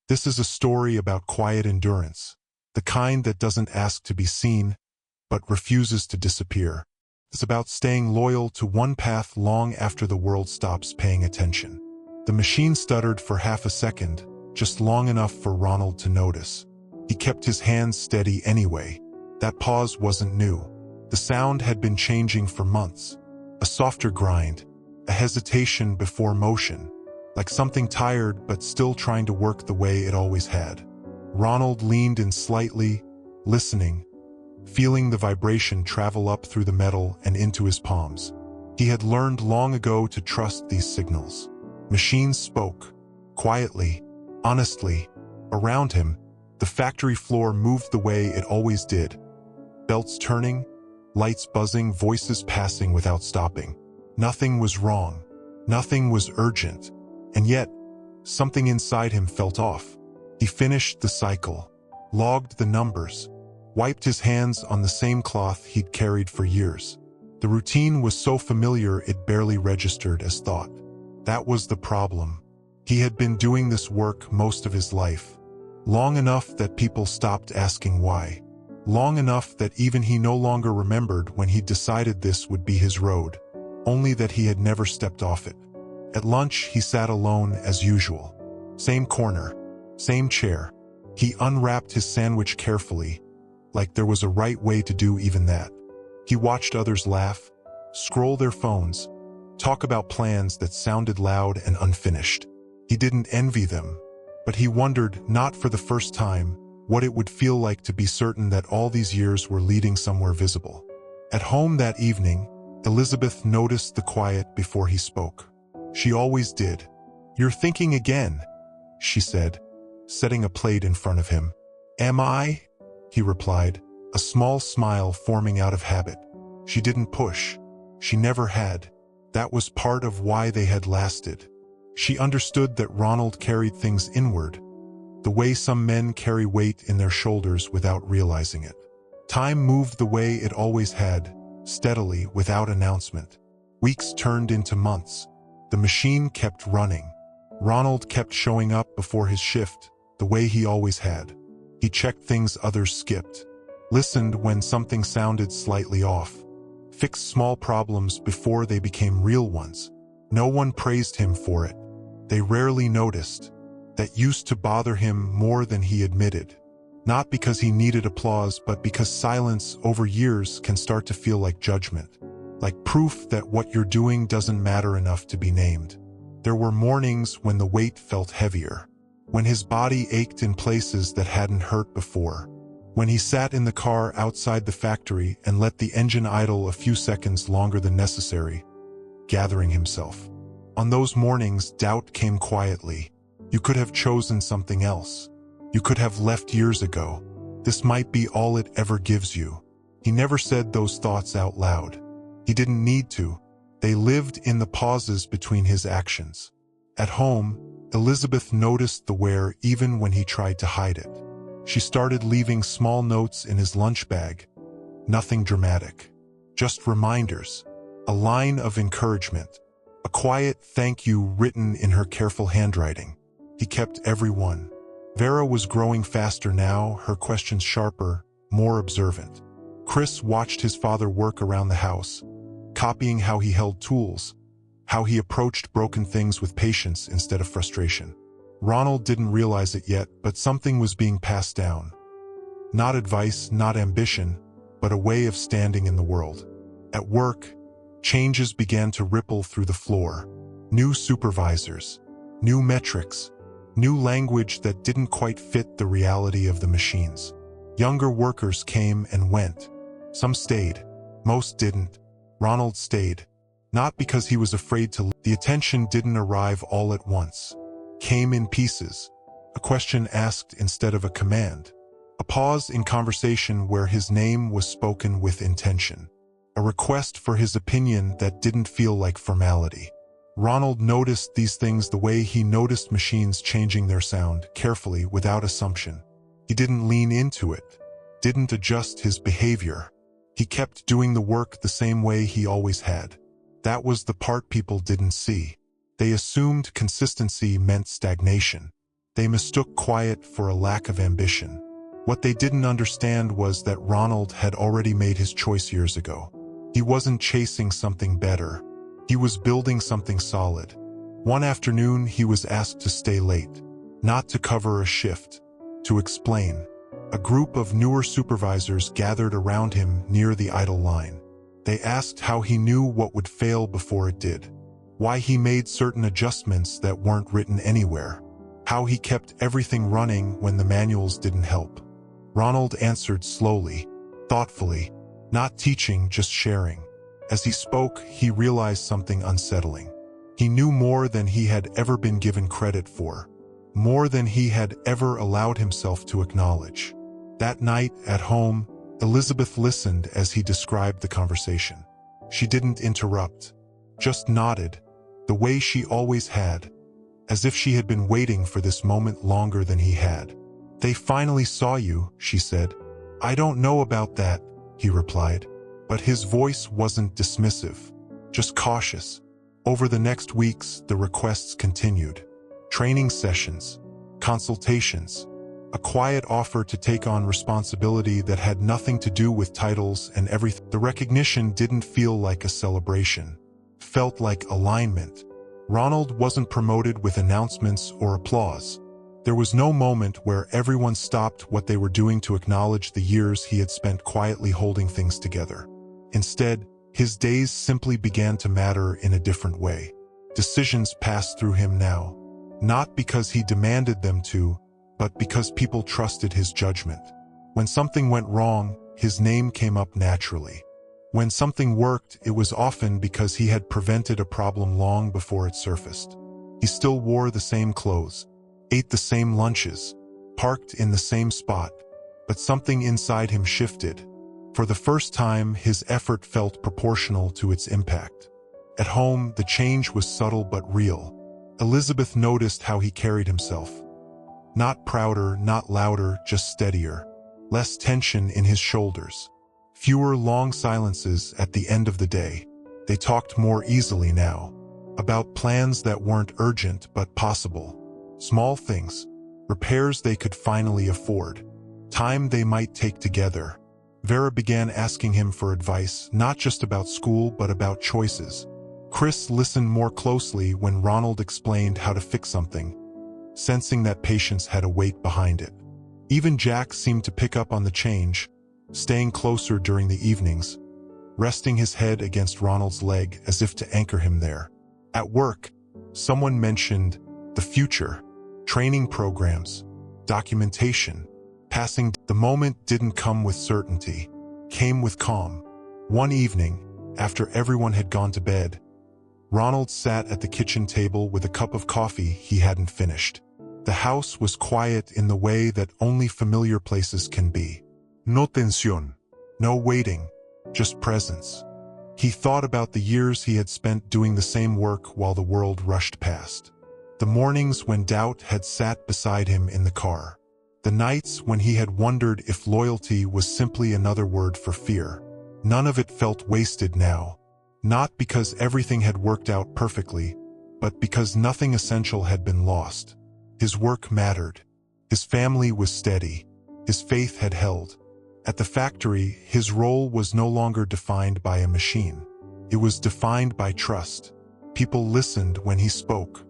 This is a story about quiet endurance, the kind that doesn't ask to be seen, but refuses to disappear. It's about staying loyal to one path long after the world stops paying attention. The machine stuttered for half a second, just long enough for Ronald to notice. He kept his hands steady anyway. That pause wasn't new. The sound had been changing for months. A softer grind, a hesitation before motion, like something tired but still trying to work the way it always had. Ronald leaned in slightly, listening, feeling the vibration travel up through the metal and into his palms. He had learned long ago to trust these signals. Machines spoke, quietly, honestly. Around him, the factory floor moved the way it always did. Belts turning, lights buzzing, voices passing without stopping. Nothing was wrong. Nothing was urgent. And yet, something inside him felt off. He finished the cycle, logged the numbers, wiped his hands on the same cloth he'd carried for years. The routine was so familiar it barely registered as thought. That was the problem. He had been doing this work most of his life, long enough that people stopped asking why, long enough that even he no longer remembered when he decided this would be his road, only that he had never stepped off it. At lunch, he sat alone as usual. Same corner, same chair. He unwrapped his sandwich carefully, like there was a right way to do even that. He watched others laugh, scroll their phones, talk about plans that sounded loud and unfinished. He didn't envy them, but he wondered, not for the first time, what it would feel like to be certain that all these years were leading somewhere visible. At home that evening, Elizabeth noticed the quiet before he spoke. She always did. "You're thinking again," she said, setting a plate in front of him. "Am I?" he replied, a small smile forming out of habit. She didn't push. She never had. That was part of why they had lasted. She understood that Ronald carried things inward, the way some men carry weight in their shoulders without realizing it. Time moved the way it always had, steadily, without announcement. Weeks turned into months. The machine kept running. Ronald kept showing up before his shift, the way he always had. He checked things others skipped, listened when something sounded slightly off, fixed small problems before they became real ones. No one praised him for it. They rarely noticed. That used to bother him more than he admitted. Not because he needed applause, but because silence over years can start to feel like judgment, like proof that what you're doing doesn't matter enough to be named. There were mornings when the weight felt heavier, when his body ached in places that hadn't hurt before, when he sat in the car outside the factory and let the engine idle a few seconds longer than necessary, gathering himself. On those mornings, doubt came quietly. You could have chosen something else. You could have left years ago. This might be all it ever gives you. He never said those thoughts out loud. He didn't need to. They lived in the pauses between his actions. At home, Elizabeth noticed the wear even when he tried to hide it. She started leaving small notes in his lunch bag. Nothing dramatic. Just reminders. A line of encouragement. A quiet thank you written in her careful handwriting. He kept every one. Vera was growing faster now, her questions sharper, more observant. Chris watched his father work around the house, copying how he held tools, how he approached broken things with patience instead of frustration. Ronald didn't realize it yet, but something was being passed down. Not advice, not ambition, but a way of standing in the world. At work, changes began to ripple through the floor. New supervisors, new metrics, new language that didn't quite fit the reality of the machines. Younger workers came and went. Some stayed, most didn't. Ronald stayed, not because he was afraid to leave. The attention didn't arrive all at once. Came in pieces. A question asked instead of a command. A pause in conversation where his name was spoken with intention. A request for his opinion that didn't feel like formality. Ronald noticed these things the way he noticed machines changing their sound, carefully, without assumption. He didn't lean into it, didn't adjust his behavior. He kept doing the work the same way he always had. That was the part people didn't see. They assumed consistency meant stagnation. They mistook quiet for a lack of ambition. What they didn't understand was that Ronald had already made his choice years ago. He wasn't chasing something better. He was building something solid. One afternoon, he was asked to stay late, not to cover a shift, to explain. A group of newer supervisors gathered around him near the idle line. They asked how he knew what would fail before it did, why he made certain adjustments that weren't written anywhere, how he kept everything running when the manuals didn't help. Ronald answered slowly, thoughtfully, not teaching, just sharing. As he spoke, he realized something unsettling. He knew more than he had ever been given credit for, more than he had ever allowed himself to acknowledge. That night, at home, Elizabeth listened as he described the conversation. She didn't interrupt, just nodded, the way she always had, as if she had been waiting for this moment longer than he had. "They finally saw you," she said. "I don't know about that," he replied. But his voice wasn't dismissive, just cautious. Over the next weeks, the requests continued. Training sessions, consultations, a quiet offer to take on responsibility that had nothing to do with titles and everything. The recognition didn't feel like a celebration, felt like alignment. Ronald wasn't promoted with announcements or applause. There was no moment where everyone stopped what they were doing to acknowledge the years he had spent quietly holding things together. Instead, his days simply began to matter in a different way. Decisions passed through him now, not because he demanded them to, but because people trusted his judgment. When something went wrong, his name came up naturally. When something worked, it was often because he had prevented a problem long before it surfaced. He still wore the same clothes, ate the same lunches, parked in the same spot, but something inside him shifted. For the first time, his effort felt proportional to its impact. At home, the change was subtle but real. Elizabeth noticed how he carried himself. Not prouder, not louder, just steadier. Less tension in his shoulders. Fewer long silences at the end of the day. They talked more easily now, about plans that weren't urgent but possible. Small things, repairs they could finally afford, time they might take together. Vera began asking him for advice, not just about school but about choices. Chris listened more closely when Ronald explained how to fix something, sensing that patience had a weight behind it. Even Jack seemed to pick up on the change, staying closer during the evenings, resting his head against Ronald's leg as if to anchor him there. At work, someone mentioned the future, training programs, documentation, passing. The moment didn't come with certainty, came with calm. One evening, after everyone had gone to bed, Ronald sat at the kitchen table with a cup of coffee he hadn't finished. The house was quiet in the way that only familiar places can be. No tensión, no waiting, just presence. He thought about the years he had spent doing the same work while the world rushed past. The mornings when doubt had sat beside him in the car. The nights when he had wondered if loyalty was simply another word for fear. None of it felt wasted now. Not because everything had worked out perfectly, but because nothing essential had been lost. His work mattered. His family was steady. His faith had held. At the factory, his role was no longer defined by a machine. It was defined by trust. People listened when he spoke.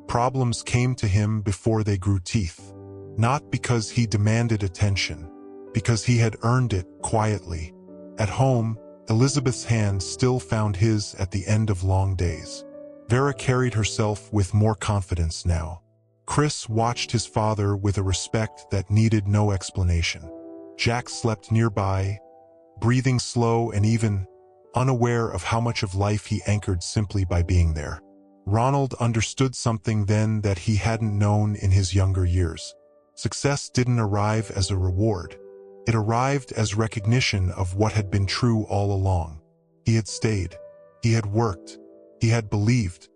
Problems came to him before they grew teeth. Not because he demanded attention, because he had earned it quietly. At home, Elizabeth's hand still found his at the end of long days. Vera carried herself with more confidence now. Chris watched his father with a respect that needed no explanation. Jack slept nearby, breathing slow and even, unaware of how much of life he anchored simply by being there. Ronald understood something then that he hadn't known in his younger years. Success didn't arrive as a reward. It arrived as recognition of what had been true all along. He had stayed. He had worked. He had believed.